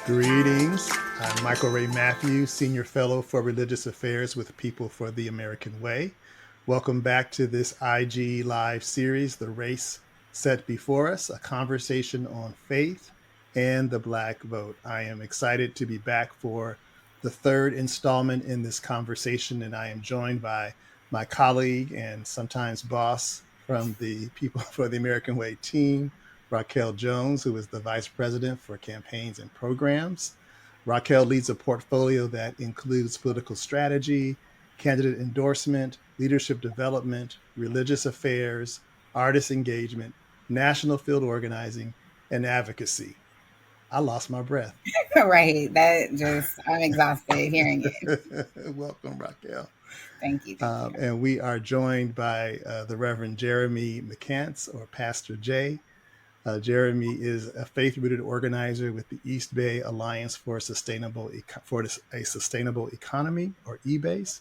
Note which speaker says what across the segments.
Speaker 1: Greetings. I'm Michael Ray Mathews, Senior Fellow for Religious Affairs with People for the American Way. Welcome back to this IG Live series, The Race Set Before Us, a conversation on faith and the Black vote. I am excited to be back for the third installment in this conversation, and I am joined by my colleague and sometimes boss from the People for the American Way team, Raquel Jones, who is the Vice President for Campaigns and Programs. Raquel leads a portfolio that includes political strategy, candidate endorsement, leadership development, religious affairs, artist engagement, national field organizing, and advocacy. I lost my breath.
Speaker 2: Right. I'm exhausted hearing it.
Speaker 1: Welcome, Raquel.
Speaker 2: Thank you. Thank you.
Speaker 1: And we are joined by the Reverend Jeremy McCants, or Pastor J. Jeremy is a faith-rooted organizer with the East Bay Alliance for a Sustainable Economy, or EBASE.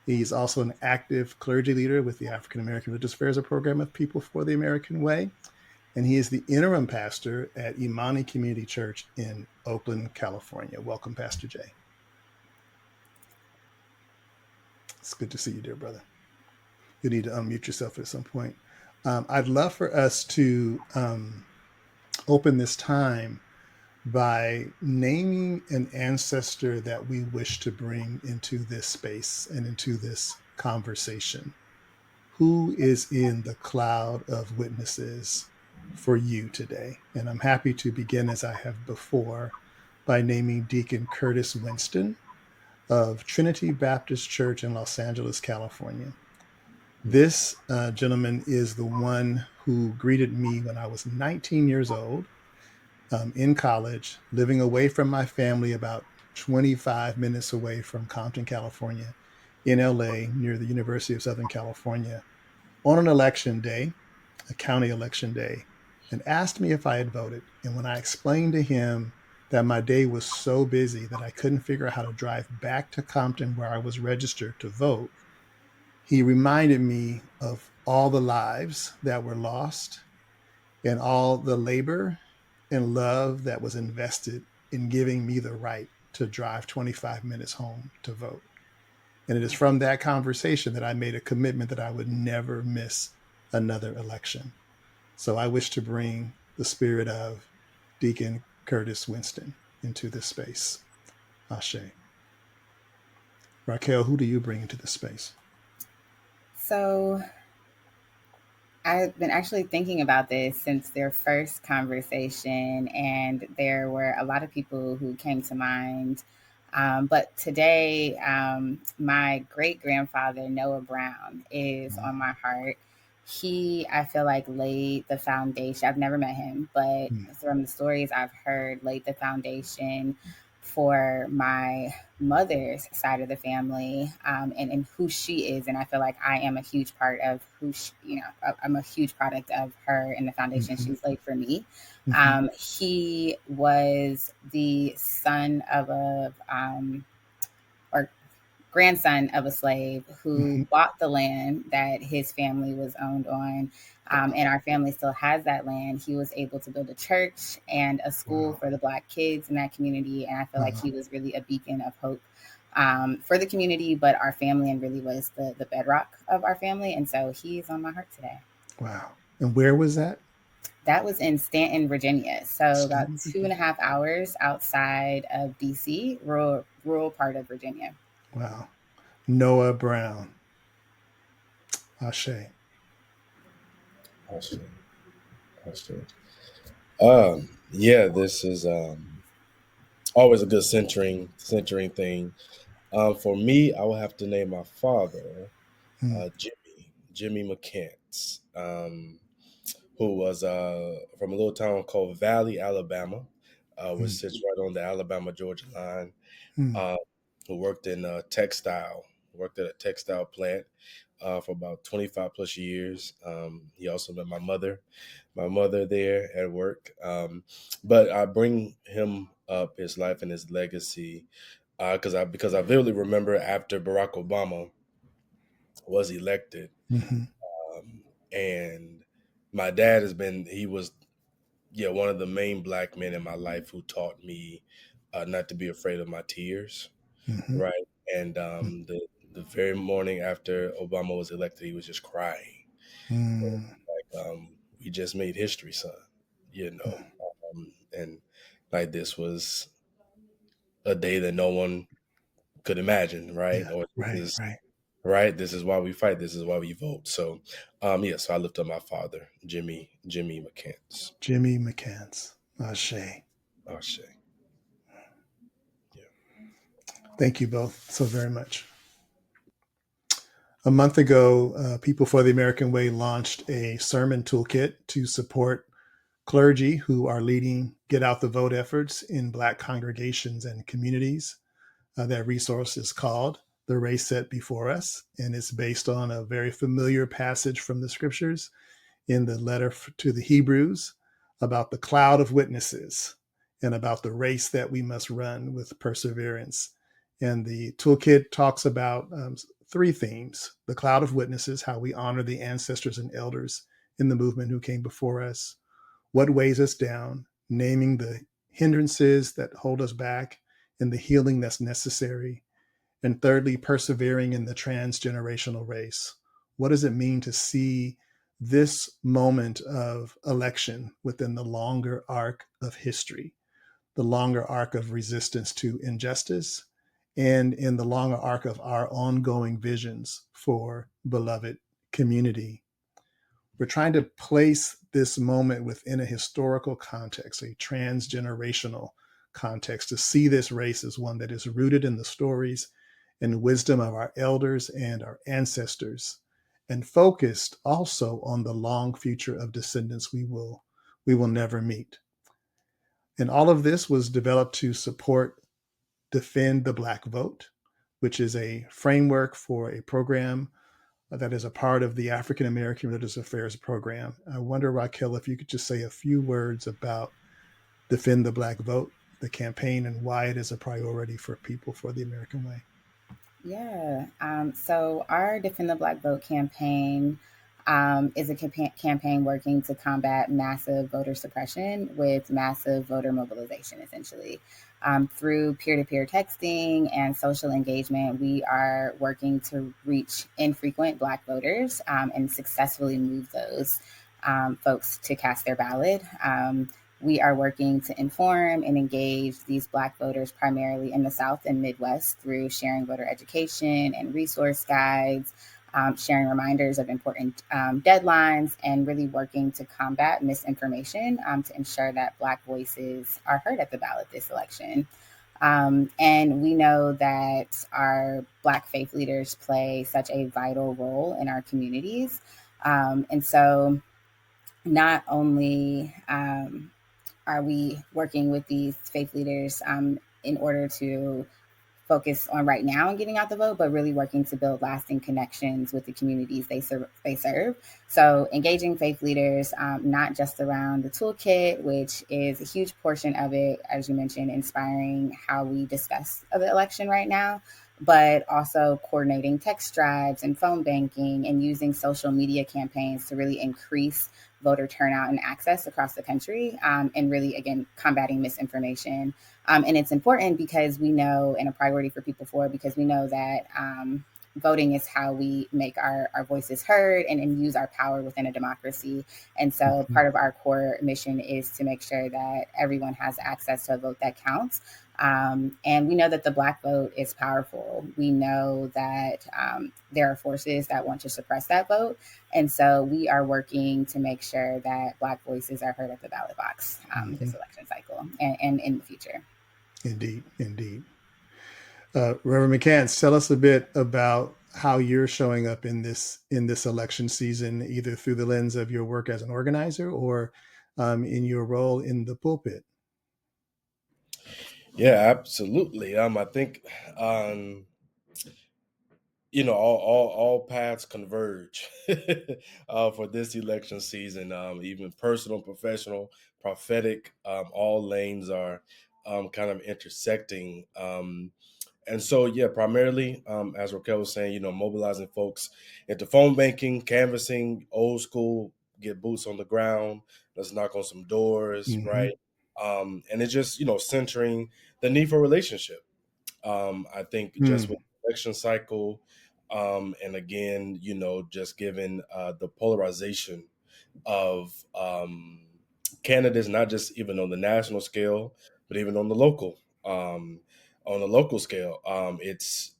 Speaker 1: He's also an active clergy leader with the African American Religious Affairs Program of People for the American Way. And he is the interim pastor at Imani Community Church in Oakland, California. Welcome, Pastor J. It's good to see you, dear brother. You need to unmute yourself at some point. I'd love for us to open this time by naming an ancestor that we wish to bring into this space and into this conversation. Who is in the cloud of witnesses for you today? And I'm happy to begin, as I have before, by naming Deacon Curtis Winston of Trinity Baptist Church in Los Angeles, California. This gentleman is the one who greeted me when I was 19 years old, in college, living away from my family, about 25 minutes away from Compton, California, in LA, near the University of Southern California, on an election day, a county election day, and asked me if I had voted. And when I explained to him that my day was so busy that I couldn't figure out how to drive back to Compton, where I was registered to vote, he reminded me of all the lives that were lost and all the labor and love that was invested in giving me the right to drive 25 minutes home to vote. And it is from that conversation that I made a commitment that I would never miss another election. So I wish to bring the spirit of Deacon Curtis Winston into this space. Ashe. Raquel, who do you bring into this space?
Speaker 2: So I've been actually thinking about this since their first conversation, and there were a lot of people who came to mind. But today, my great grandfather, Noah Brown, is on my heart. I feel like, laid the foundation. I've never met him, but from the stories I've heard, laid the foundation for my mother's side of the family, and who she is. And I feel like I am a huge part of I'm a huge product of her and the foundation she's laid for me. He was the son of or grandson of a slave who bought the land that his family was owned on. And our family still has that land. He was able to build a church and a school for the Black kids in that community. And I feel like he was really a beacon of hope for the community, but our family, and really was the bedrock of our family. And so he's on my heart today.
Speaker 1: Wow. And where was that?
Speaker 2: That was in Stanton, Virginia. So about 2.5 hours outside of DC, rural part of Virginia.
Speaker 1: Wow. Noah Brown. Ashe.
Speaker 3: Ashe. Yeah, this is always a good centering thing. For me, I would have to name my father, Jimmy McCants, who was from a little town called Valley, Alabama, which sits right on the Alabama-Georgia line. Who worked in textile, worked at a textile plant for about 25 plus years. He also met my mother there at work. But I bring him up, his life and his legacy, because I vividly remember after Barack Obama was elected, and my dad he was one of the main Black men in my life who taught me not to be afraid of my tears,
Speaker 1: Mm-hmm.
Speaker 3: right? And the very morning after Obama was elected, he was just crying.
Speaker 1: Mm-hmm.
Speaker 3: Like, we just made history, son, you know. And like this was a day that no one could imagine, right?
Speaker 1: Yeah.
Speaker 3: Or this
Speaker 1: Right.
Speaker 3: is
Speaker 1: Right.
Speaker 3: right. This is why we fight. This is why we vote. So, yeah. So I lift up my father, Jimmy McCants.
Speaker 1: Jimmy McCants. Ashe.
Speaker 3: Oh shit. Yeah.
Speaker 1: Thank you both so very much. A month ago, People for the American Way launched a sermon toolkit to support clergy who are leading get out the vote efforts in Black congregations and communities. That resource is called The Race Set Before Us, and it's based on a very familiar passage from the scriptures in the letter to the Hebrews about the cloud of witnesses and about the race that we must run with perseverance. And the toolkit talks about three themes: the cloud of witnesses, how we honor the ancestors and elders in the movement who came before us, what weighs us down, naming the hindrances that hold us back, and the healing that's necessary. And thirdly, persevering in the transgenerational race. What does it mean to see this moment of election within the longer arc of history, the longer arc of resistance to injustice, and in the longer arc of our ongoing visions for beloved community? We're trying to place this moment within a historical context, a transgenerational context, to see this race as one that is rooted in the stories and wisdom of our elders and our ancestors, and focused also on the long future of descendants we will never meet. And all of this was developed to support Defend the Black Vote, which is a framework for a program that is a part of the African American Religious Affairs program. I wonder, Raquel, if you could just say a few words about Defend the Black Vote, the campaign, and why it is a priority for People for the American Way.
Speaker 2: Yeah. So our Defend the Black Vote campaign is a campaign working to combat massive voter suppression with massive voter mobilization, essentially. Through peer to peer texting and social engagement, we are working to reach infrequent Black voters and successfully move those folks to cast their ballot. We are working to inform and engage these Black voters primarily in the South and Midwest through sharing voter education and resource guides, sharing reminders of important deadlines, and really working to combat misinformation to ensure that Black voices are heard at the ballot this election. And we know that our Black faith leaders play such a vital role in our communities. And so not only are we working with these faith leaders in order to focus on right now and getting out the vote, but really working to build lasting connections with the communities they serve. So engaging faith leaders, not just around the toolkit, which is a huge portion of it, as you mentioned, inspiring how we discuss the election right now, but also coordinating text drives and phone banking and using social media campaigns to really increase voter turnout and access across the country, and really, again, combating misinformation. And it's important because we know, and a priority for People For, because we know that voting is how we make our voices heard and use our power within a democracy. And so part of our core mission is to make sure that everyone has access to a vote that counts. And we know that the Black vote is powerful. We know that there are forces that want to suppress that vote. And so we are working to make sure that Black voices are heard at the ballot box this election cycle and in the future.
Speaker 1: Indeed, indeed. Reverend McCants, tell us a bit about how you're showing up in this election season, either through the lens of your work as an organizer or in your role in the pulpit.
Speaker 3: Yeah, absolutely. I think all paths converge for this election season. Even personal, professional, prophetic, all lanes are kind of intersecting. And so, yeah, primarily, as Raquel was saying, mobilizing folks into phone banking, canvassing, old school, get boots on the ground. Let's knock on some doors,
Speaker 1: Mm-hmm.
Speaker 3: right? And it's just, centering the need for relationship. I think just with
Speaker 1: Mm.
Speaker 3: the election cycle, and again, just given the polarization of candidates, not just even on the national scale, but even on the local, um, scale. It's,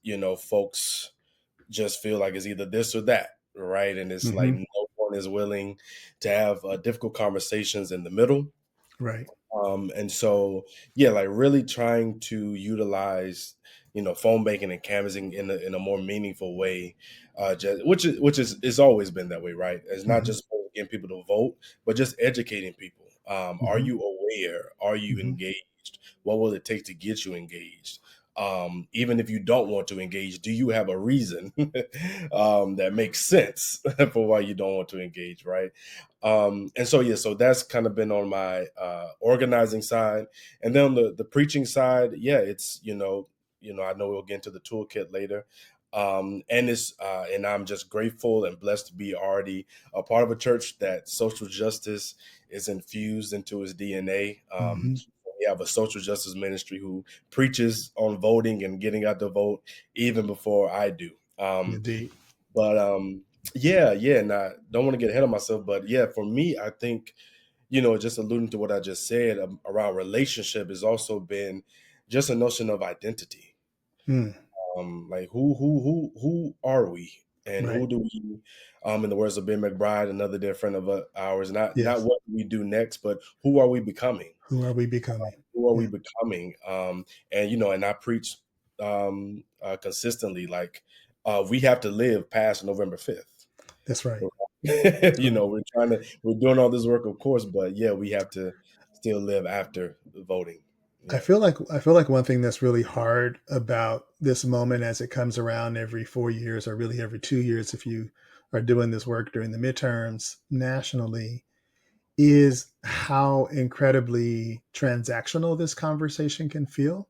Speaker 3: folks just feel like it's either this or that, right? And it's like
Speaker 1: Hmm.
Speaker 3: no one is willing to have difficult conversations in the middle.
Speaker 1: Right.
Speaker 3: And so, yeah, like really trying to utilize, phone banking and canvassing in a more meaningful way, just, which is it's always been that way, right? It's not
Speaker 1: Hmm.
Speaker 3: just getting people to vote, but just educating people. Are
Speaker 1: Hmm.
Speaker 3: you aware? Are you
Speaker 1: Hmm.
Speaker 3: engaged? What will it take to get you engaged? Even if you don't want to engage, do you have a reason that makes sense for why you don't want to engage, right? And so yeah, so that's kind of been on my organizing side, and then on the preaching side, yeah, it's I know we'll get into the toolkit later, and it's and I'm just grateful and blessed to be already a part of a church that social justice is infused into its DNA.
Speaker 1: Hmm.
Speaker 3: We have a social justice ministry who preaches on voting and getting out the vote even before I do.
Speaker 1: Indeed.
Speaker 3: But yeah, and I don't want to get ahead of myself, but yeah, for me, I think, just alluding to what I just said, around relationship has also been just a notion of identity.
Speaker 1: Mm.
Speaker 3: Like who are we, and
Speaker 1: Right.
Speaker 3: who do we, in the words of Ben McBride, another dear friend of ours, not
Speaker 1: Yes.
Speaker 3: what we do next, but who are we becoming?
Speaker 1: Who are we becoming?
Speaker 3: Who are we
Speaker 1: Yeah.
Speaker 3: becoming? And and I preach consistently, like we have to live past November 5th.
Speaker 1: That's right. That's right.
Speaker 3: We're doing all this work, of course, but yeah, we have to still live after the voting.
Speaker 1: I
Speaker 3: Yeah.
Speaker 1: feel like I feel like one thing that's really hard about this moment as it comes around every 4 years, or really every 2 years, if you are doing this work during the midterms nationally, is how incredibly transactional this conversation can feel.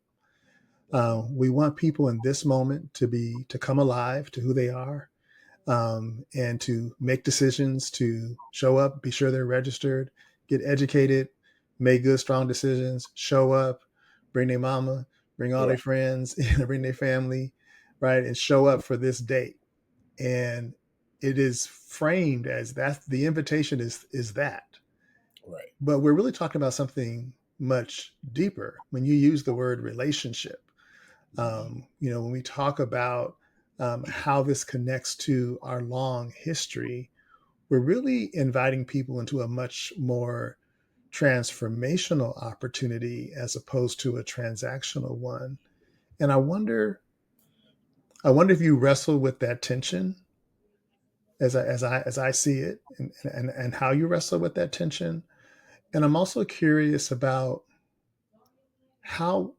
Speaker 1: We want people in this moment to come alive to who they are, and to make decisions, to show up, be sure they're registered, get educated, make good, strong decisions, show up, bring their mama, bring all
Speaker 3: Right.
Speaker 1: their friends, bring their family, right, and show up for this date. And it is framed as that the invitation is that,
Speaker 3: Right.
Speaker 1: but we're really talking about something much deeper when you use the word relationship. When we talk about how this connects to our long history, we're really inviting people into a much more transformational opportunity as opposed to a transactional one. And I wonder if you wrestle with that tension as I see it, and how you wrestle with that tension. And I'm also curious about how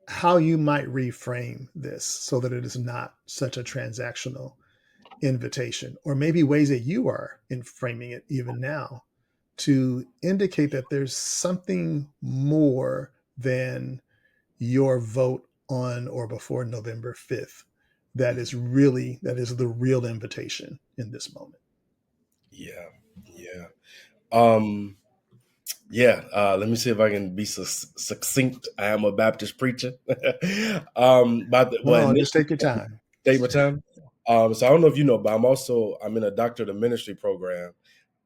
Speaker 1: how you might reframe this so that it is not such a transactional invitation, or maybe ways that you are in framing it even now to indicate that there's something more than your vote on or before November 5th that is the real invitation in this moment.
Speaker 3: Yeah. Yeah. Um, yeah. Let me see if I can be succinct. I am a Baptist preacher. But
Speaker 1: No, just
Speaker 3: initially,
Speaker 1: take your time.
Speaker 3: take my time. So I don't know if you know, but I'm in a doctorate of ministry program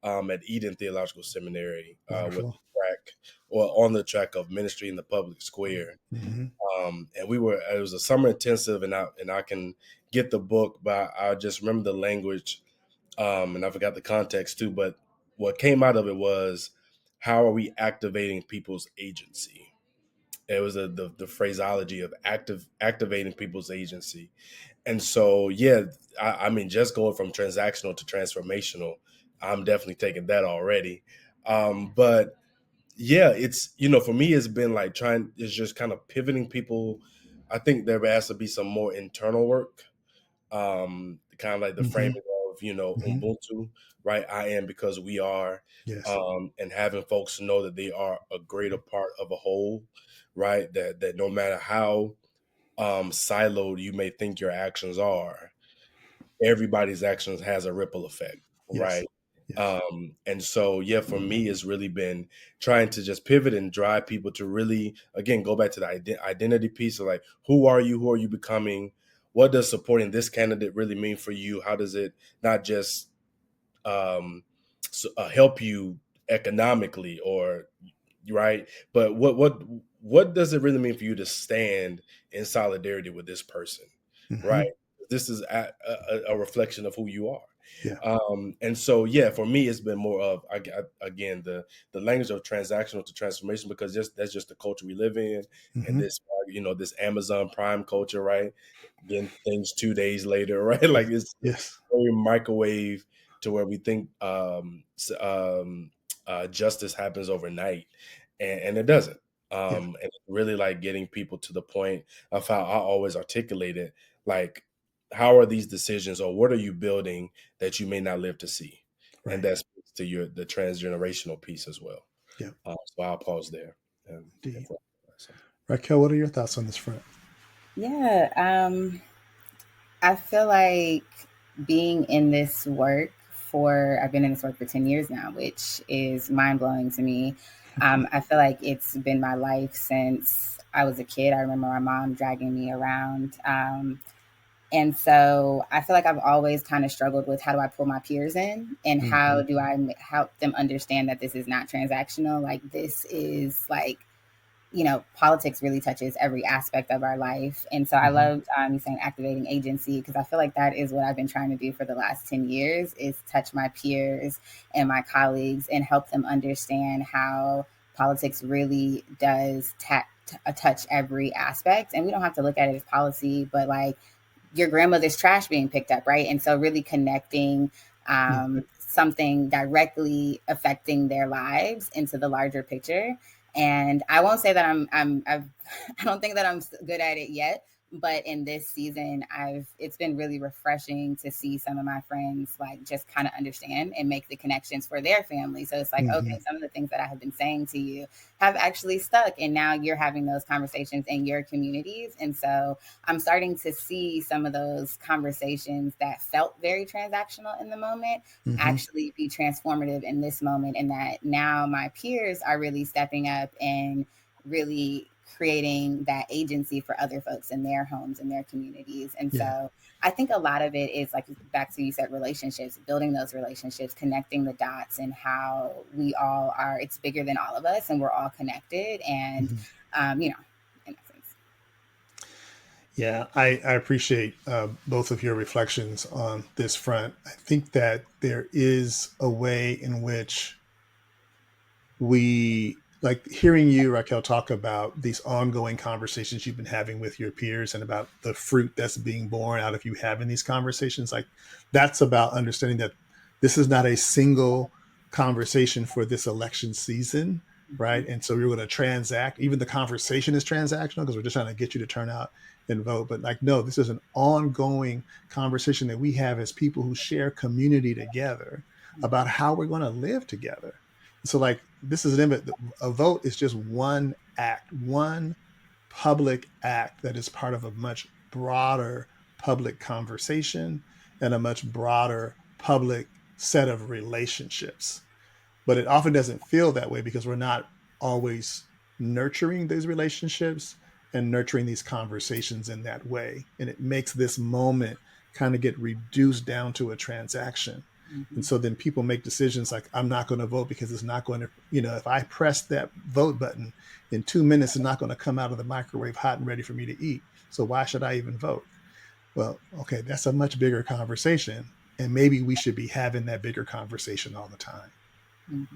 Speaker 3: at Eden Theological Seminary, with
Speaker 1: Wonderful.
Speaker 3: the track, or on the track of ministry in the public square.
Speaker 1: Hmm.
Speaker 3: And it was a summer intensive, and I can get the book, but I just remember the language, and I forgot the context too. But what came out of it was, how are we activating people's agency? It was the phraseology of activating people's agency. And so, yeah, I mean, just going from transactional to transformational, I'm definitely taking that already. But yeah, it's, for me, it's been like it's just kind of pivoting people. I think there has to be some more internal work, kind of like the
Speaker 1: Hmm.
Speaker 3: framing of,
Speaker 1: Hmm.
Speaker 3: Ubuntu, right? I am because we are,
Speaker 1: Yes.
Speaker 3: and having folks know that they are a greater part of a whole, right? That no matter how siloed you may think your actions are, everybody's actions has a ripple effect,
Speaker 1: Yes.
Speaker 3: right?
Speaker 1: Yes.
Speaker 3: And so, yeah, for me, it's really been trying to just pivot and drive people to really, again, go back to the identity piece of like, who are you? Who are you becoming? What does supporting this candidate really mean for you? How does it not just help you economically or right, but what does it really mean for you to stand in solidarity with this person, right?
Speaker 1: Hmm.
Speaker 3: This is a reflection of who you are.
Speaker 1: Yeah.
Speaker 3: And so, yeah, for me, it's been more of again the language of transactional to transformation, because that's just the culture we live in, and
Speaker 1: Hmm.
Speaker 3: this Amazon Prime culture, right? Getting things 2 days later, right? Like
Speaker 1: Yes.
Speaker 3: it's
Speaker 1: Yes.
Speaker 3: very microwave to where we think justice happens overnight, and it doesn't.
Speaker 1: Yeah.
Speaker 3: And it's really like getting people to the point of how I always articulate it, like how are these decisions, or what are you building that you may not live to see, and
Speaker 1: Right.
Speaker 3: that speaks to the transgenerational piece as well.
Speaker 1: Yeah.
Speaker 3: So I'll pause there. And
Speaker 1: Indeed.
Speaker 3: if-
Speaker 1: Raquel, what are your thoughts on this front?
Speaker 2: Yeah, I feel like being in this work I've been in this work for 10 years now, which is mind blowing to me. I feel like it's been my life since I was a kid. I remember my mom dragging me around. And so I feel like I've always kind of struggled with how do I pull my peers in and how
Speaker 1: Hmm.
Speaker 2: do I help them understand that this is not transactional? Like, this is like, politics really touches every aspect of our life. And so I
Speaker 1: Hmm.
Speaker 2: loved you saying activating agency, because I feel like that is what I've been trying to do for the last 10 years is touch my peers and my colleagues and help them understand how politics really does touch every aspect. And we don't have to look at it as policy, but like your grandmother's trash being picked up, right? And so really connecting
Speaker 1: Yeah.
Speaker 2: something directly affecting their lives into the larger picture. And I won't say that I don't think that I'm good at it yet, but in this season, it's been really refreshing to see some of my friends like just kind of understand and make the connections for their family. So it's like,
Speaker 1: Hmm.
Speaker 2: okay, some of the things that I have been saying to you have actually stuck, and now you're having those conversations in your communities. And so I'm starting to see some of those conversations that felt very transactional in the moment
Speaker 1: Hmm.
Speaker 2: actually be transformative in this moment, and that now my peers are really stepping up and really creating that agency for other folks in their homes and their communities. And
Speaker 1: Yeah.
Speaker 2: so I think a lot of it is like back to you said relationships, building those relationships, connecting the dots, and how we all are, it's bigger than all of us and we're all connected. And
Speaker 1: Hmm.
Speaker 2: you know, in essence.
Speaker 1: Yeah, I appreciate both of your reflections on this front. I think that there is a way in which we like hearing you, Raquel, talk about these ongoing conversations you've been having with your peers and about the fruit that's being born out of you having these conversations. Like that's about understanding that this is not a single conversation for this election season,
Speaker 2: Mhm.
Speaker 1: right? And so you're going to transact. Even the conversation is transactional because we're just trying to get you to turn out and vote. But like, no, this is an ongoing conversation that we have as people who share community together about how we're going to live together. So like this is an a vote is just one act, one public act that is part of a much broader public conversation and a much broader public set of relationships. But it often doesn't feel that way because we're not always nurturing these relationships and nurturing these conversations in that way. And it makes this moment kind of get reduced down to a transaction. And
Speaker 2: Mhm.
Speaker 1: so then people make decisions like, I'm not going to vote because it's not going to, if I press that vote button in 2 minutes, it's not going to come out of the microwave hot and ready for me to eat. So why should I even vote? Well, okay, that's a much bigger conversation. And maybe we should be having that bigger conversation all the time.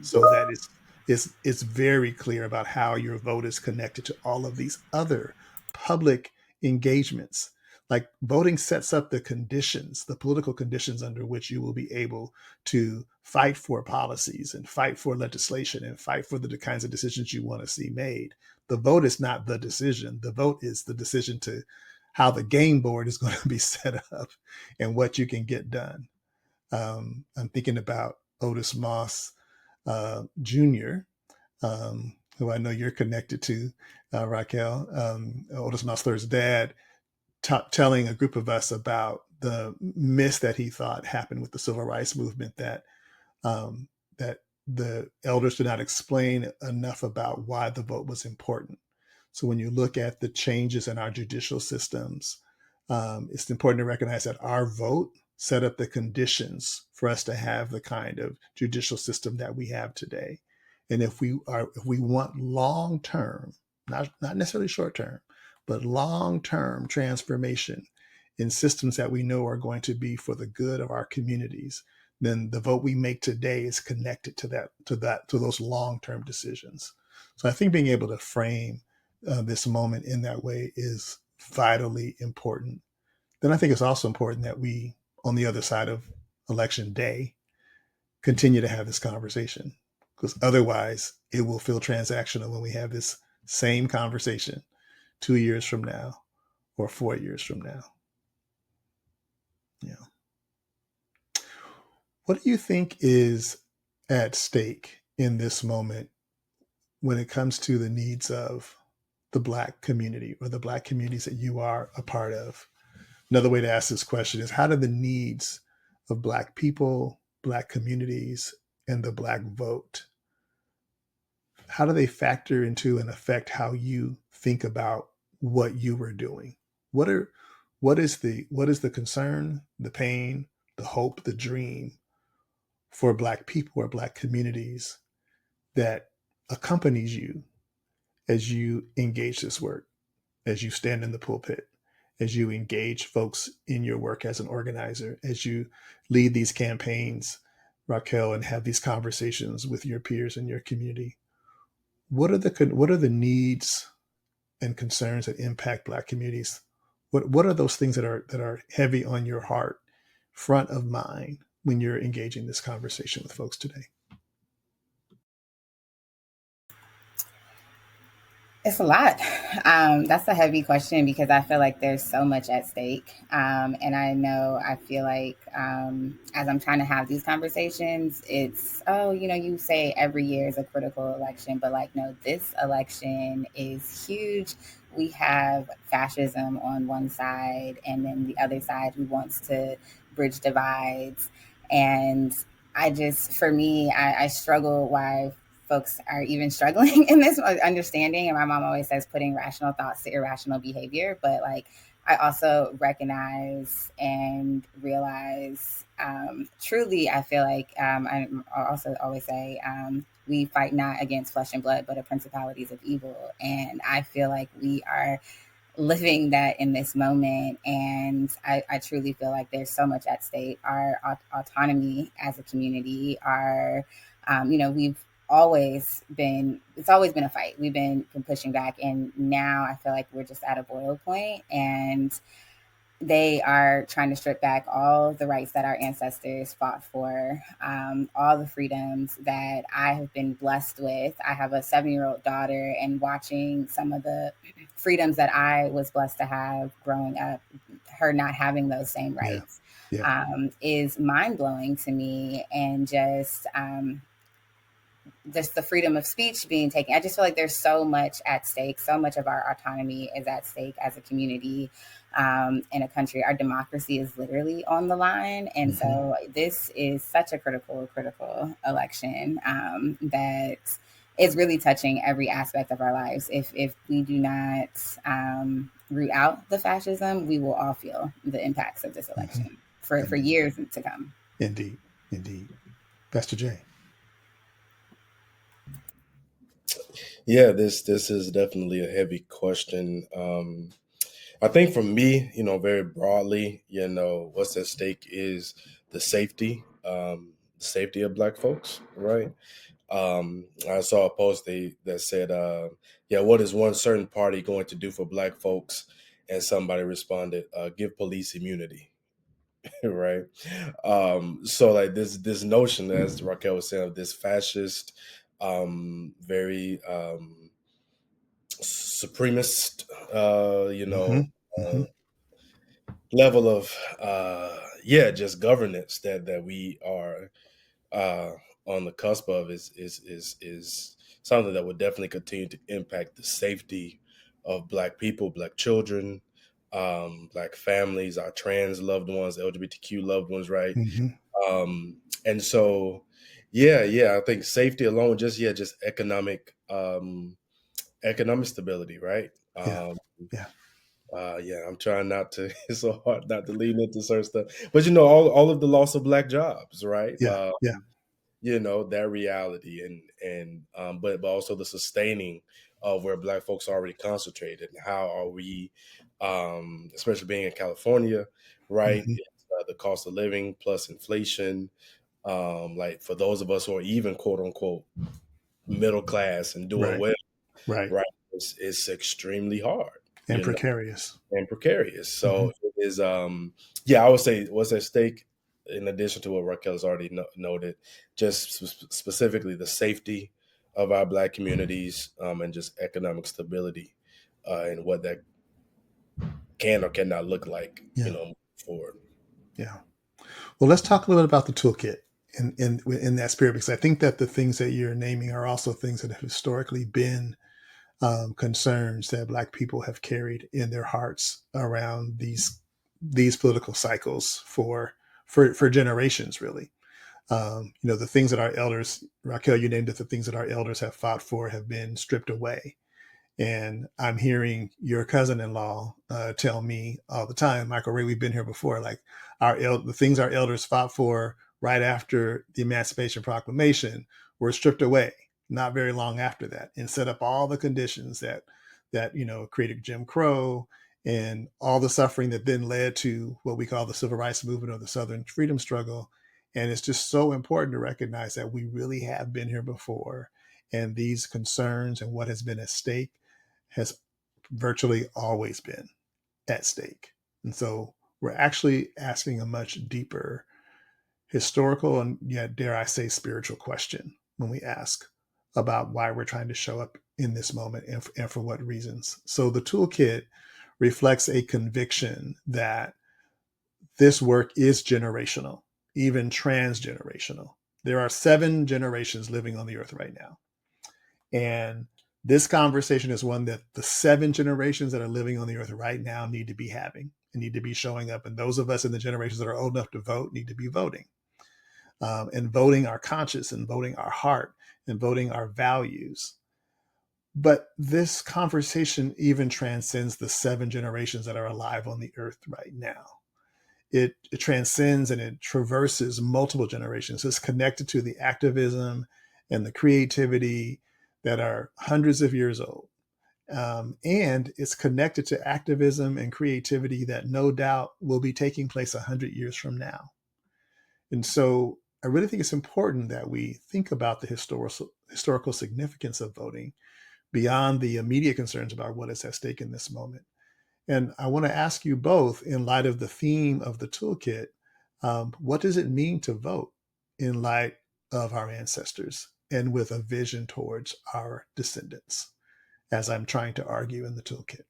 Speaker 1: So
Speaker 2: Mhm.
Speaker 1: that is very clear about how your vote is connected to all of these other public engagements. Like voting sets up the conditions, the political conditions under which you will be able to fight for policies and fight for legislation and fight for the kinds of decisions you want to see made. The vote is not the decision. The vote is the decision to how the game board is going to be set up and what you can get done. I'm thinking about Otis Moss Jr., who I know you're connected to, Raquel, Otis Mossler's dad, telling a group of us about the miss that he thought happened with the civil rights movement, that that the elders did not explain enough about why the vote was important. So when you look at the changes in our judicial systems, it's important to recognize that our vote set up the conditions for us to have the kind of judicial system that we have today. And if we want long term, not necessarily short term, but long term transformation in systems that we know are going to be for the good of our communities, then the vote we make today is connected to those long term decisions. So I think being able to frame this moment in that way is vitally important. Then I think it's also important that we, on the other side of election day, continue to have this conversation, because otherwise it will feel transactional when we have this same conversation 2 years from now or 4 years from now. Yeah. What do you think is at stake in this moment when it comes to the needs of the Black community or the Black communities that you are a part of? Another way to ask this question is, how do the needs of Black people, Black communities, and the Black vote, how do they factor into and affect how you think about what you were doing? What is the concern, the pain, the hope, the dream for Black people or Black communities that accompanies you as you engage this work, as you stand in the pulpit, as you engage folks in your work as an organizer, as you lead these campaigns, Raquel, and have these conversations with your peers in your community? What are the needs and concerns that impact Black communities? What are those things that are heavy on your heart, front of mind, when you're engaging this conversation with folks today?
Speaker 2: It's a lot. That's a heavy question because I feel like there's so much at stake. And I feel like as I'm trying to have these conversations, it's, oh, you say every year is a critical election, but like, no, this election is huge. We have fascism on one side, and then the other side who wants to bridge divides. And for me, I struggle why folks are even struggling in this understanding. And my mom always says putting rational thoughts to irrational behavior. But like, I also recognize and realize truly, I feel like I also always say we fight not against flesh and blood, but the principalities of evil. And I feel like we are living that in this moment. And I truly feel like there's so much at stake. Our autonomy as a community, we've it's always been a fight. We've been pushing back, and now I feel like we're just at a boil point, and they are trying to strip back all the rights that our ancestors fought for, all the freedoms that I have been blessed with. I have a 7-year-old daughter, and watching some of the freedoms that I was blessed to have growing up, her not having those same rights, is mind blowing to me. And just the freedom of speech being taken. I just feel like there's so much at stake. So much of our autonomy is at stake as a community, in a country. Our democracy is literally on the line. And so this is such a critical election that is really touching every aspect of our lives. If we do not root out the fascism, we will all feel the impacts of this election for years to come.
Speaker 1: Indeed. Pastor Jay.
Speaker 3: Yeah, this is definitely a heavy question. I think for me, very broadly, what's at stake is the safety of Black folks, right? I saw a post that said, what is one certain party going to do for Black folks? And somebody responded, give police immunity. Right. So like this notion, as Raquel was saying, of this fascist, very supremacist, level of just governance that we are on the cusp of is something that would definitely continue to impact the safety of Black people, Black children, Black families, our trans loved ones, LGBTQ loved ones, right? And so Yeah. I think safety alone, just economic stability, right?
Speaker 1: Yeah, yeah,
Speaker 3: Yeah, I'm trying not to. It's so hard not to lean into certain stuff, but all of the loss of black jobs, right?
Speaker 1: yeah, yeah,
Speaker 3: That reality, but also the sustaining of where black folks are already concentrated, and how are we, especially being in California, right?
Speaker 1: hmm
Speaker 3: It's, the cost of living plus inflation, like for those of us who are even quote unquote middle class and doing
Speaker 1: right,
Speaker 3: well,
Speaker 1: right,
Speaker 3: right? It's extremely hard,
Speaker 1: and precarious.
Speaker 3: and precarious.
Speaker 1: Hmm
Speaker 3: So it is, yeah, I would say what's at stake, in addition to what Raquel has already noted, just specifically the safety of our black communities, and just economic stability, and what that can or cannot look like,
Speaker 1: Yeah,
Speaker 3: moving forward.
Speaker 1: yeah. Well, let's talk a little bit about the toolkit in that spirit, because I think that the things that you're naming are also things that have historically been concerns that Black people have carried in their hearts around these political cycles for generations, really. The things that our elders, Raquel, you named it, the things that our elders have fought for have been stripped away. And I'm hearing your cousin-in-law tell me all the time, Michael Ray, we've been here before, like the things our elders fought for right after the Emancipation Proclamation were stripped away not very long after that, and set up all the conditions that created Jim Crow and all the suffering that then led to what we call the Civil Rights Movement or the Southern Freedom Struggle. And it's just so important to recognize that we really have been here before, and these concerns and what has been at stake has virtually always been at stake. And so we're actually asking a much deeper historical and, yet, dare I say, spiritual question when we ask about why we're trying to show up in this moment, and for what reasons. So the toolkit reflects a conviction that this work is generational, even transgenerational. There are 7 generations living on the earth right now. And this conversation is one that the 7 generations that are living on the earth right now need to be having and need to be showing up. And those of us in the generations that are old enough to vote need to be voting, and voting our conscience and voting our heart and voting our values. But this conversation even transcends the 7 generations that are alive on the earth right now. It transcends and it traverses multiple generations. It's connected to the activism and the creativity that are hundreds of years old. And it's connected to activism and creativity that no doubt will be taking place 100 years from now. And so I really think it's important that we think about the historical significance of voting beyond the immediate concerns about what is at stake in this moment. And I want to ask you both, in light of the theme of the toolkit, what does it mean to vote in light of our ancestors and with a vision towards our descendants, as I'm trying to argue in the toolkit?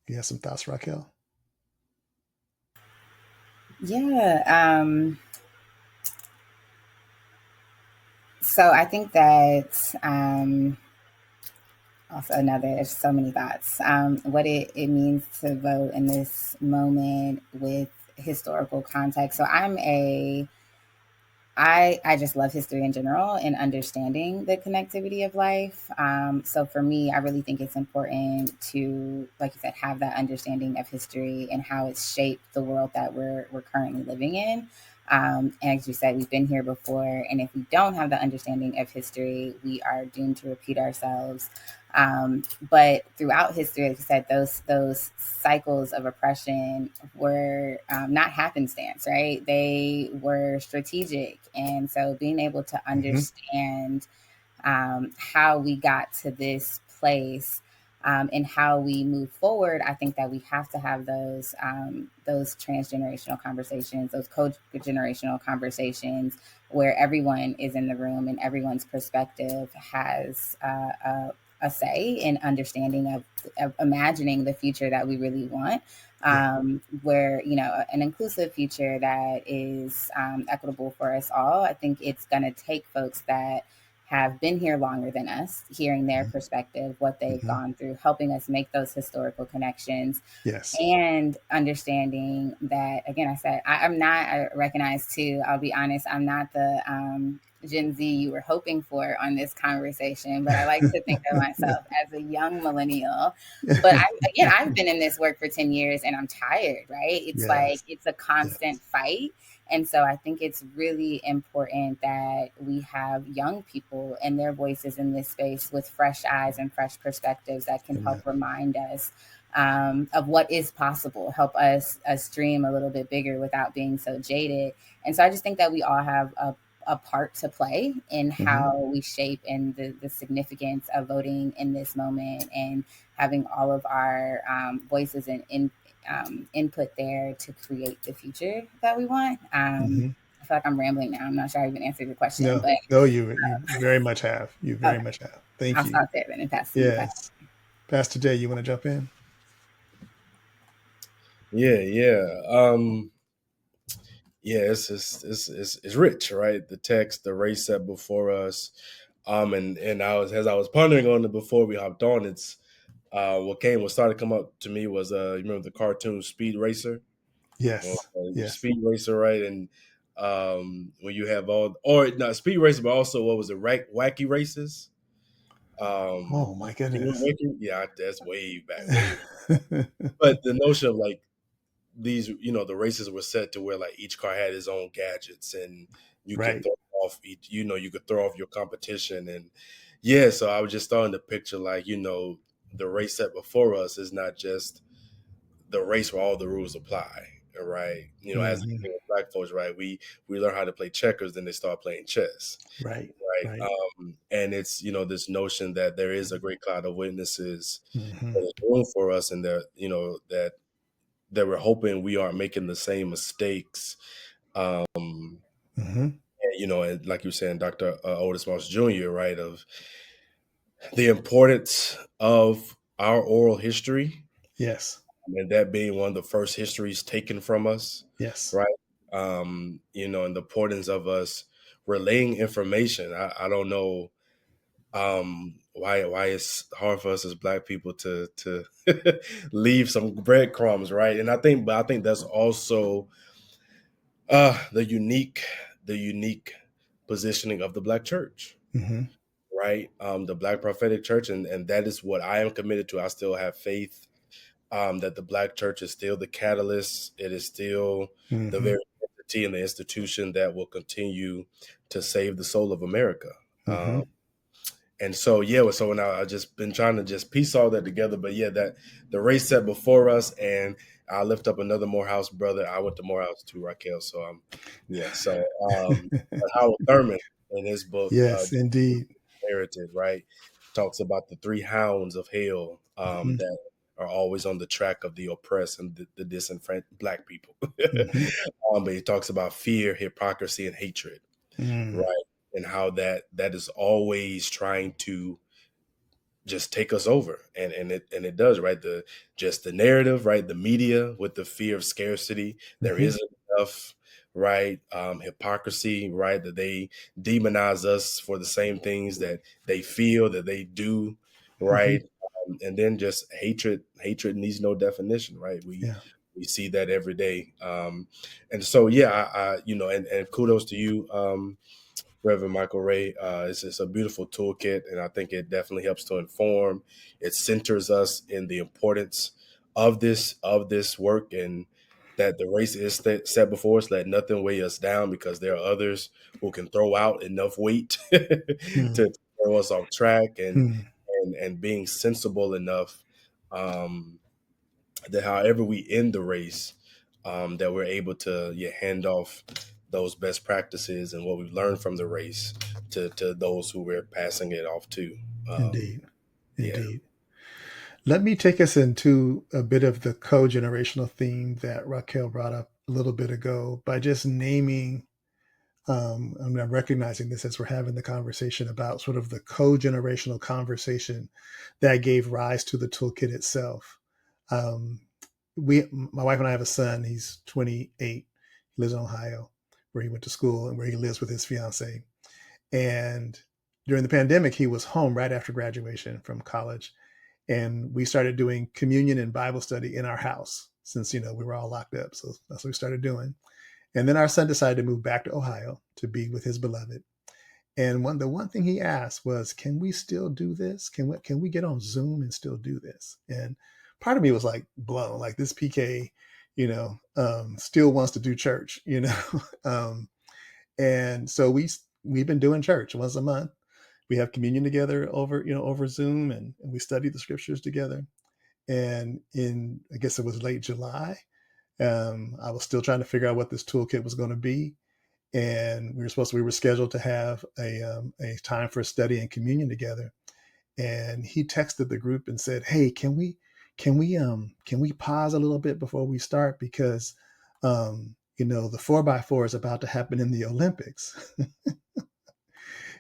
Speaker 1: You have some thoughts, Raquel?
Speaker 2: Yeah. So I think that also another, there's so many thoughts. What it means to vote in this moment with historical context. So I just love history in general and understanding the connectivity of life. So for me, I really think it's important to, like you said, have that understanding of history and how it's shaped the world that we're currently living in. And as you said, we've been here before, and if we don't have the understanding of history, we are doomed to repeat ourselves. But throughout history, like you said, those cycles of oppression were not happenstance, right? They were strategic, and so being able to
Speaker 1: Mm-hmm.
Speaker 2: understand how we got to this place, and how we move forward, I think that we have to have those transgenerational conversations, those co-generational conversations, where everyone is in the room and everyone's perspective has a say in understanding of imagining the future that we really want.
Speaker 1: Yeah.
Speaker 2: Where, an inclusive future that is equitable for us all. I think it's going to take folks that have been here longer than us, hearing their perspective, what they've
Speaker 1: Mm-hmm.
Speaker 2: gone through, helping us make those historical connections,
Speaker 1: Yes.
Speaker 2: and understanding that, again, I'm not, I recognize too, I'll be honest, I'm not the Gen Z you were hoping for on this conversation, but I like to think of myself as a young millennial. But I've been in this work for 10 years and I'm tired, right? It's like,
Speaker 1: Yes.
Speaker 2: it's a constant
Speaker 1: Yes.
Speaker 2: fight. And so I think it's really important that we have young people and their voices in this space with fresh eyes and fresh perspectives that can
Speaker 1: Amen.
Speaker 2: help remind us of what is possible, help us dream a little bit bigger without being so jaded. And so I just think that we all have a part to play in
Speaker 1: Mm-hmm.
Speaker 2: how we shape and the significance of voting in this moment, and having all of our voices and input there to create the future that we want.
Speaker 1: Mm-hmm.
Speaker 2: I feel like I'm rambling now. I'm not sure I even answered your question,
Speaker 1: No,
Speaker 2: but
Speaker 1: no, you very much have. You very
Speaker 2: okay,
Speaker 1: much have. Thank
Speaker 2: I'll
Speaker 1: you.
Speaker 2: stop there then and pass to you.
Speaker 1: Yes. Pastor Jay, you want to jump in?
Speaker 3: Yeah, yeah. Yeah, it's rich, right? The text, the race set before us. And I was, as I was pondering on it before we hopped on, it's what started to come up to me was you remember the cartoon Speed Racer? Well,
Speaker 1: Yes. Yes.
Speaker 3: Speed Racer, right? And when you have all, or not Speed Racer, but also what was it, Wacky Races?
Speaker 1: Oh my
Speaker 3: You know,
Speaker 1: goodness.
Speaker 3: Wacky, yeah, that's way back, way. But the notion of like these, the races were set to where like each car had its own gadgets, and you could
Speaker 1: Right.
Speaker 3: throw off each, you could throw off your competition, and yeah. So I was just starting to picture like the race set before us is not just the race where all the rules apply, right? As
Speaker 1: Mm-hmm.
Speaker 3: black folks, right, we learn how to play checkers, then they start playing chess,
Speaker 1: Right.
Speaker 3: right?
Speaker 1: Right.
Speaker 3: And it's this notion that there is a great cloud of witnesses
Speaker 1: Mm-hmm.
Speaker 3: that is room for us, and that that we're hoping we aren't making the same mistakes. And,
Speaker 1: Mm-hmm.
Speaker 3: and like you were saying, Dr. Otis Moss Jr., right, of the importance of our oral history,
Speaker 1: Yes.
Speaker 3: and that being one of the first histories taken from us,
Speaker 1: Yes.
Speaker 3: right? And the importance of us relaying information. I don't know why it's hard for us as black people to leave some breadcrumbs, right? But I think that's also the unique positioning of the black church,
Speaker 1: Mm-hmm.
Speaker 3: right? The black prophetic church, and that is what I am committed to. I still have faith that the black church is still the catalyst. It is still the
Speaker 1: Mm-hmm.
Speaker 3: very entity and the institution that will continue to save the soul of America.
Speaker 1: Mm-hmm.
Speaker 3: And so, yeah, so now I've just been trying to just piece all that together. But yeah, that the race set before us, and I lift up another Morehouse brother. I went to Morehouse too, Raquel. So yeah. So but Howard Thurman in his book,
Speaker 1: Yes, indeed.
Speaker 3: Narrative, right, talks about the three hounds of hell
Speaker 1: Mm-hmm.
Speaker 3: that are always on the track of the oppressed and the disenfranchised black people.
Speaker 1: Mm-hmm.
Speaker 3: But he talks about fear, hypocrisy, and hatred,
Speaker 1: Mm-hmm.
Speaker 3: right? And how that is always trying to just take us over, and it does, right? The narrative, right? The media with the fear of scarcity, there
Speaker 1: Mm-hmm.
Speaker 3: isn't enough, right? Hypocrisy, right? That they demonize us for the same things that they feel that they do,
Speaker 1: Mm-hmm.
Speaker 3: right? And then just hatred needs no definition, right? we
Speaker 1: Yeah.
Speaker 3: we see that every day. And so yeah, and kudos to you, Reverend Michael Ray. It's a beautiful toolkit, and I think it definitely helps to inform. It centers us in the importance of this work, and that the race is set before us. Let nothing weigh us down, because there are others who can throw out enough weight to throw us off track, and
Speaker 1: Mm-hmm.
Speaker 3: and being sensible enough, um, that however we end the race, that we're able to hand off those best practices and what we've learned from the race to those who we're passing it off to. Um,
Speaker 1: Indeed.
Speaker 3: yeah.
Speaker 1: Indeed. Let me take us into a bit of the co-generational theme that Raquel brought up a little bit ago by just naming. I'm not recognizing this as we're having the conversation about sort of the co-generational conversation that gave rise to the toolkit itself. Um, my wife and I have a son. He's 28. He lives in Ohio, where he went to school and where he lives with his fiance. And during the pandemic, he was home right after graduation from college, and we started doing communion and Bible study in our house since we were all locked up. So that's what we started doing. And then our son decided to move back to Ohio to be with his beloved. And the one thing he asked was, "Can we still do this? Can we get on Zoom and still do this?" And part of me was like blown, like this PK, still wants to do church, and so we've been doing church once a month. We have communion together over Zoom, and we study the scriptures together. And I guess it was late July, I was still trying to figure out what this toolkit was going to be, and we were scheduled to have a time for study and communion together. And he texted the group and said, "Hey, can we pause a little bit before we start, because the 4x4 is about to happen in the Olympics."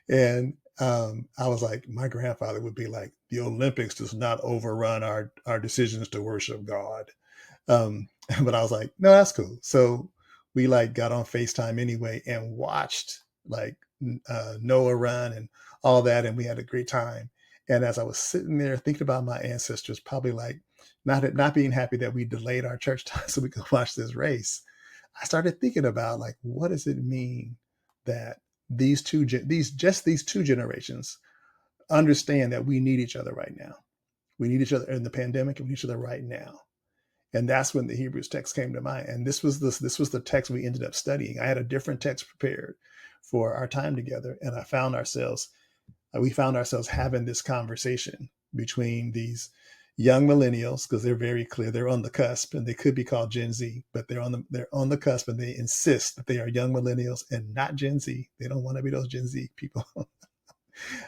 Speaker 1: And I was like, my grandfather would be like, "The Olympics does not overrun our decisions to worship God." But I was like, "No, that's cool." So we got on FaceTime anyway and watched Noah run and all that, and we had a great time. And as I was sitting there thinking about my ancestors, probably not being happy that we delayed our church time so we could watch this race, I started thinking about what does it mean that these two generations understand that we need each other right now. We need each other in the pandemic, and we need each other right now. And that's when the Hebrews text came to mind. And this was the text we ended up studying. I had a different text prepared for our time together, and we found ourselves having this conversation between these young millennials, because they're very clear they're on the cusp, and they could be called Gen Z, but they're on the cusp, and they insist that they are young millennials and not Gen Z. They don't want to be those Gen Z people.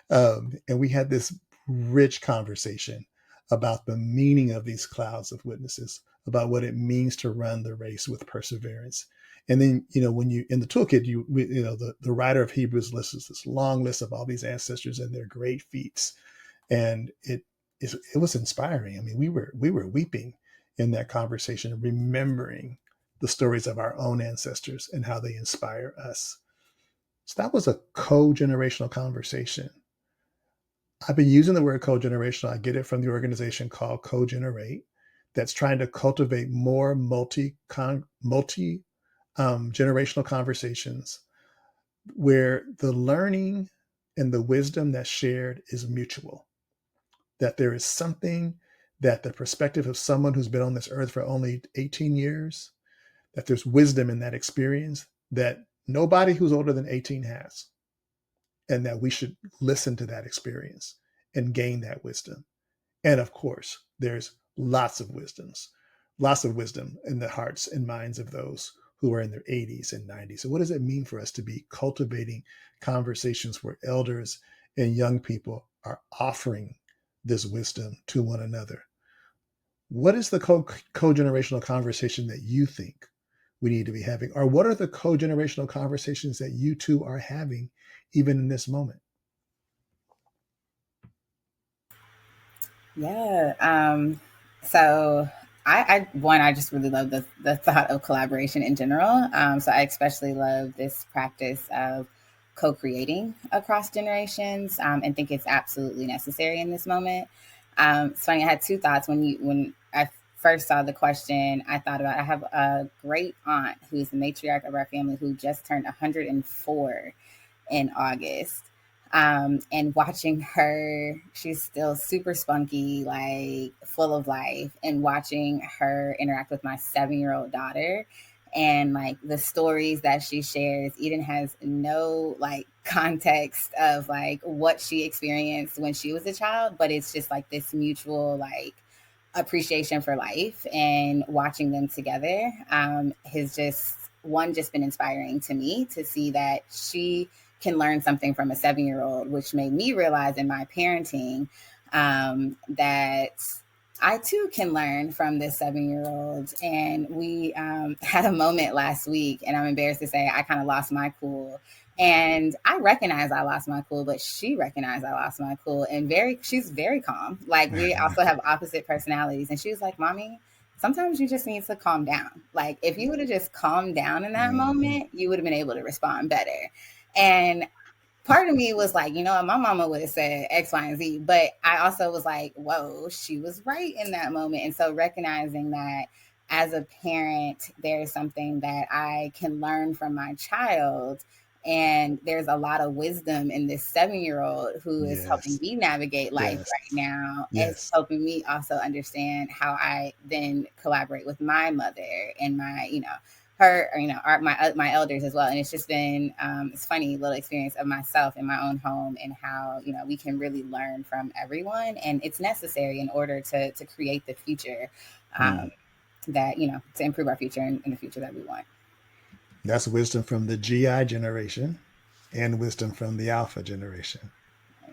Speaker 1: And we had this rich conversation about the meaning of these clouds of witnesses, about what it means to run the race with perseverance. And then, when you in the toolkit, the writer of Hebrews lists this long list of all these ancestors and their great feats, and it was inspiring. I mean, we were weeping in that conversation, remembering the stories of our own ancestors and how they inspire us. So that was a co-generational conversation. I've been using the word co-generational. I get it from the organization called Co-Generate, that's trying to cultivate more multi generational conversations where the learning and the wisdom that's shared is mutual. That there is something that the perspective of someone who's been on this earth for only 18 years, that there's wisdom in that experience that nobody who's older than 18 has, and that we should listen to that experience and gain that wisdom. And of course, there's lots of wisdom in the hearts and minds of those who are in their 80s and 90s. So what does it mean for us to be cultivating conversations where elders and young people are offering this wisdom to one another? What is the co-generational conversation that you think we need to be having? Or what are the co-generational conversations that you two are having even in this moment?
Speaker 2: Yeah. So I just really love the thought of collaboration in general. So I especially love this practice of co-creating across generations, and think it's absolutely necessary in this moment. It's funny. I had two thoughts when I first saw the question. I thought about, I have a great aunt who's the matriarch of our family who just turned 104 in August. And watching her, she's still super spunky, like full of life, and watching her interact with my 7-year-old daughter and like the stories that she shares. Eden has no like context of like what she experienced when she was a child, but it's just like this mutual like appreciation for life, and watching them together has just been inspiring to me to see that she can learn something from a 7-year-old, which made me realize in my parenting that I too can learn from this 7-year-old. And we had a moment last week, and I'm embarrassed to say I kind of lost my cool. And I recognize I lost my cool, but she recognized I lost my cool, and she's very calm. Like, we also have opposite personalities. And she was like, "Mommy, sometimes you just need to calm down. Like, if you would have just calmed down in that moment, you would have been able to respond better." And part of me was like, you know what, my mama would have said X, Y, and Z. But I also was like, whoa, she was right in that moment. And so recognizing that as a parent, there's something that I can learn from my child. And there's a lot of wisdom in this 7 year old who is helping
Speaker 1: Yes.
Speaker 2: me navigate life
Speaker 1: Yes.
Speaker 2: right now. And
Speaker 1: Yes.
Speaker 2: helping me also understand how I then collaborate with my mother and my, her, or, my elders as well. And it's just been it's funny little experience of myself in my own home and how we can really learn from everyone, and it's necessary in order to create the future
Speaker 1: Mm.
Speaker 2: that to improve our future and the future that we want.
Speaker 1: That's wisdom from the GI generation and wisdom from the Alpha generation.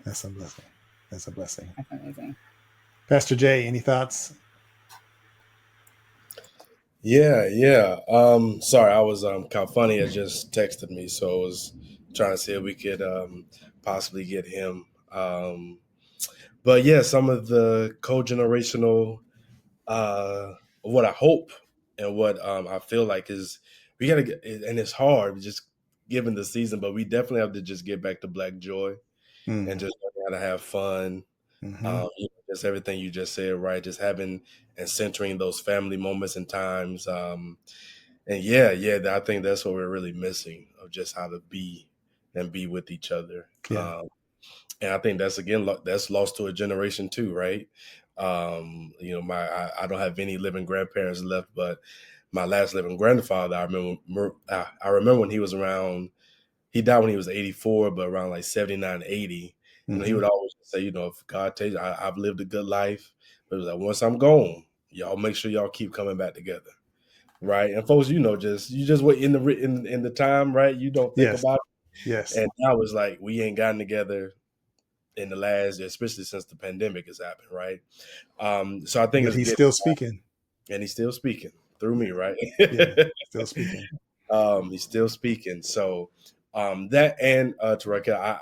Speaker 1: That's a blessing. That's a blessing.
Speaker 2: That's amazing.
Speaker 1: Pastor Jay, any thoughts?
Speaker 3: Yeah. Sorry, I was kind of funny. It just texted me, so I was trying to see if we could possibly get him. But yeah, some of the co-generational what I hope and what I feel like is we gotta get, and it's hard just given the season, but we definitely have to just get back to Black joy and
Speaker 1: Mm.
Speaker 3: just learn how to have fun.
Speaker 1: Hmm.
Speaker 3: Just everything you just said, right? Just having and centering those family moments and times. And yeah, I think that's what we're really missing of just how to be and be with each other.
Speaker 1: Yeah.
Speaker 3: And I think that's again that's lost to a generation too, right? I don't have any living grandparents left, but my last living grandfather, I remember when he was around. He died when he was 84, but around like 79, 80. He
Speaker 1: Hmm.
Speaker 3: would always say, if God takes you, I've lived a good life, but it was like once I'm gone, y'all make sure y'all keep coming back together, right? And folks, you just wait in the time, right? You don't think
Speaker 1: Yes.
Speaker 3: about it,
Speaker 1: Yes.
Speaker 3: and now it's like we ain't gotten together in the last, especially since the pandemic has happened, right? So I think
Speaker 1: But
Speaker 3: it's
Speaker 1: he's
Speaker 3: good,
Speaker 1: still speaking.
Speaker 3: and he's still speaking through me, right?
Speaker 1: Yeah. Still speaking.
Speaker 3: He's still speaking. So that and Tareka,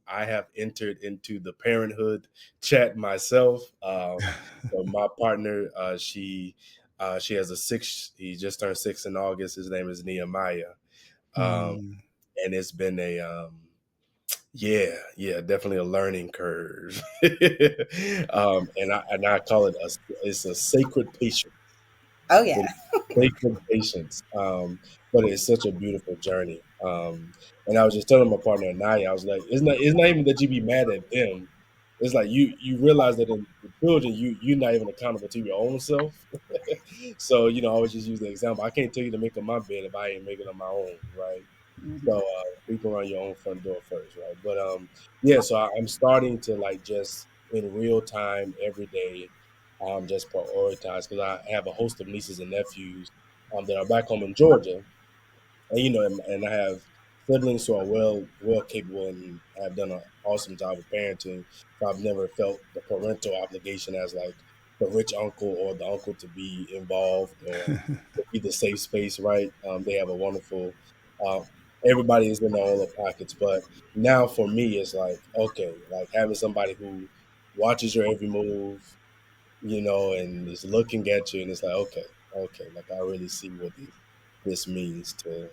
Speaker 3: I have entered into the parenthood chat myself. So my partner, she has a six. He just turned 6 in August. His name is Nehemiah, um,
Speaker 1: Mm.
Speaker 3: and it's been a yeah, definitely a learning curve. And I call it it's a sacred patience.
Speaker 2: Oh
Speaker 3: You know,
Speaker 2: yeah.
Speaker 3: sacred patience. But it's such a beautiful journey. And I was just telling my partner Naya, I was like, it's not even that you be mad at them. It's like you realize that in the children, you're not even accountable to your own self. So I always just use the example. I can't tell you to make up my bed if I ain't making it on my own, right? So
Speaker 2: Hmm.
Speaker 3: sweep around your own front door first, right? But yeah. So I'm starting to like just in real time every day, just prioritize because I have a host of nieces and nephews that are back home in Georgia, and I have siblings who are well capable and have done an awesome job of parenting. So I've never felt the parental obligation as like the rich uncle or the uncle to be involved or to be the safe space, right? They have a wonderful. Uh, Everybody is in their own little pockets, but now for me, it's like okay, like having somebody who watches your every move, and is looking at you, and it's like, okay, like I really see what this means to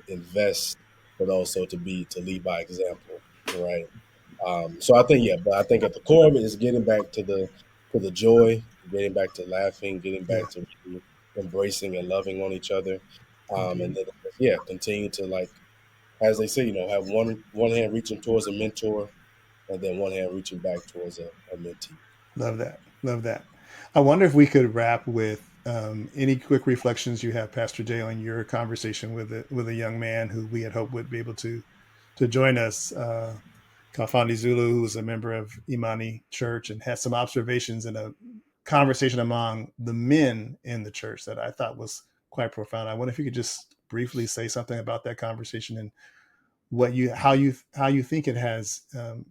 Speaker 3: invest, but also to lead by example, right? So I think, yeah, but I think at the core of it is getting back to the joy, getting back to laughing, getting
Speaker 1: Yeah.
Speaker 3: back to really embracing and loving on each other, and
Speaker 1: Indeed.
Speaker 3: then yeah, continue to like as they say, have one hand reaching towards a mentor, and then one hand reaching back towards a mentee.
Speaker 1: Love that. Love that. I wonder if we could wrap with any quick reflections you have, Pastor Jay, on your conversation with a young man who we had hoped would be able to join us, Kafandi Zulu, who was a member of Imani Church and had some observations in a conversation among the men in the church that I thought was quite profound. I wonder if you could just briefly say something about that conversation and what you how you think it has um,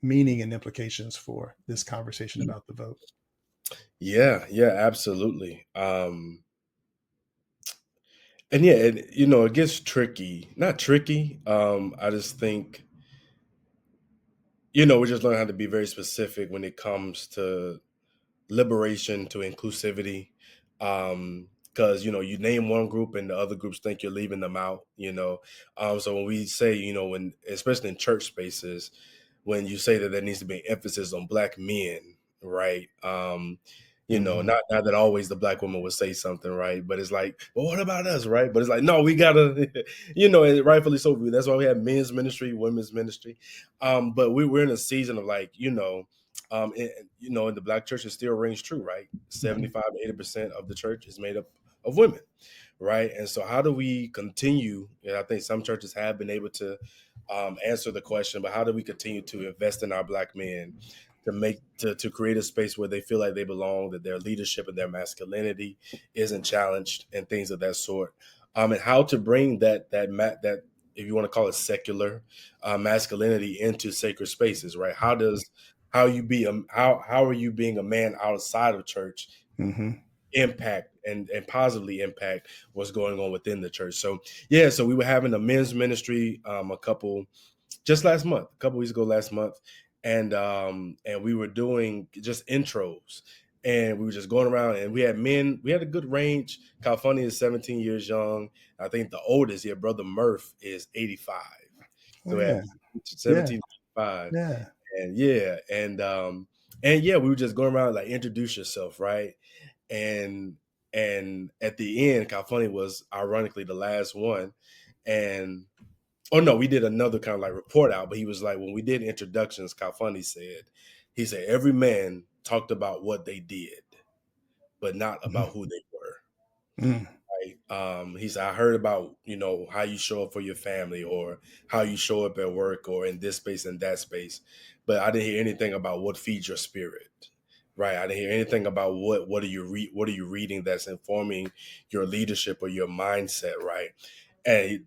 Speaker 1: meaning and implications for this conversation about the vote.
Speaker 3: Yeah, absolutely. And yeah, it gets tricky. Not tricky. I just think we just learn how to be very specific when it comes to liberation, to inclusivity. Um, because you name one group and the other groups think you're leaving them out. So when we say, when especially in church spaces, when you say that there needs to be emphasis on Black men, right? Not that always the Black woman would say something, right? But it's like, well, what about us, right? But it's like, no, we gotta, and rightfully so. That's why we have men's ministry, women's ministry. But we're in a season of like, in the Black church, it still rings true, right? 75 to 80% of the church is made up of women, right? And so, how do we continue? And I think some churches have been able to answer the question, but how do we continue to invest in our Black men to create a space where they feel like they belong, that their leadership and their masculinity isn't challenged, and things of that sort, and how to bring that if you want to call it secular masculinity into sacred spaces, right? How are you being a man outside of church impact and positively impact what's going on within the church? So so we were having a men's ministry a couple weeks ago last month, and we were doing just intros, and we were just going around, and we had a good range. California is 17 years young. I think the oldest here, Brother Murph, is 85. So we had 17 85.
Speaker 1: Yeah.
Speaker 3: And we were just going around like, introduce yourself, right? And at the end, California was ironically the last one. And oh no, we did another kind of like report out, but he was like, when we did introductions, California he said every man talked about what they did, but not about who they were. Right? He said, I heard about, how you show up for your family, or how you show up at work, or in this space and that space. But I didn't hear anything about what feeds your spirit. Right. I didn't hear anything about what are you reading that's informing your leadership or your mindset. Right. And he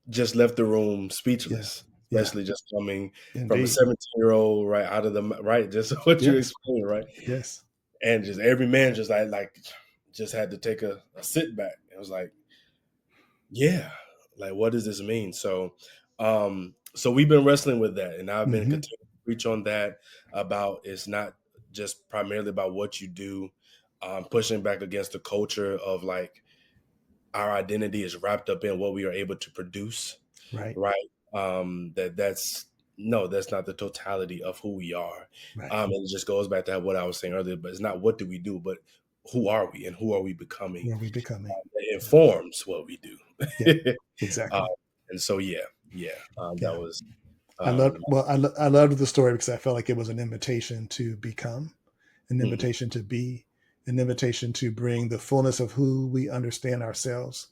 Speaker 3: just left the room speechless, especially just coming from a 17-year-old, right, out of the, right, just what you explained, right?
Speaker 1: Yes.
Speaker 3: And just every man just like just had to take a sit back. It was like, yeah, like, what does this mean? So we've been wrestling with that, and I've been continuing to preach on that, about it's not just primarily about what you do, pushing back against the culture of like our identity is wrapped up in what we are able to produce.
Speaker 1: Right.
Speaker 3: That's not the totality of who we are.
Speaker 1: Right.
Speaker 3: And it just goes back to what I was saying earlier, but it's not what do we do, but who are we and who are we becoming?
Speaker 1: Who are we becoming?
Speaker 3: It informs what we do.
Speaker 1: Exactly.
Speaker 3: And so, that was.
Speaker 1: I loved the story because I felt like it was an invitation to become, an invitation to be, an invitation to bring the fullness of who we understand ourselves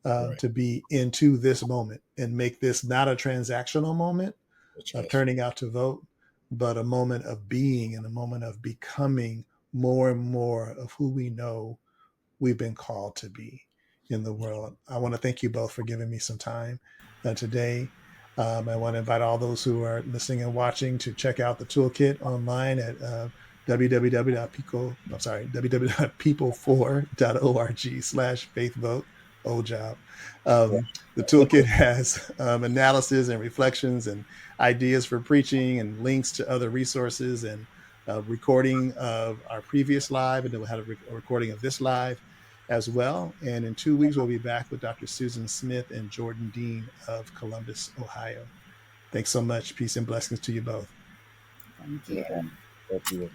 Speaker 1: to be into this moment, and make this not a transactional moment of turning out to vote, but a moment of being and a moment of becoming more and more of who we know we've been called to be in the world. I want to thank you both for giving me some time today. I want to invite all those who are listening and watching to check out the toolkit online at www.people4.org/faithvote. Old job. The toolkit has analysis and reflections and ideas for preaching, and links to other resources, and recording of our previous live, and then we'll have a recording of this live as well. And in 2 weeks, we'll be back with Dr. Susan Smith and Jordan Dean of Columbus, Ohio. Thanks so much. Peace and blessings to you both.
Speaker 2: Thank you.
Speaker 3: Thank you.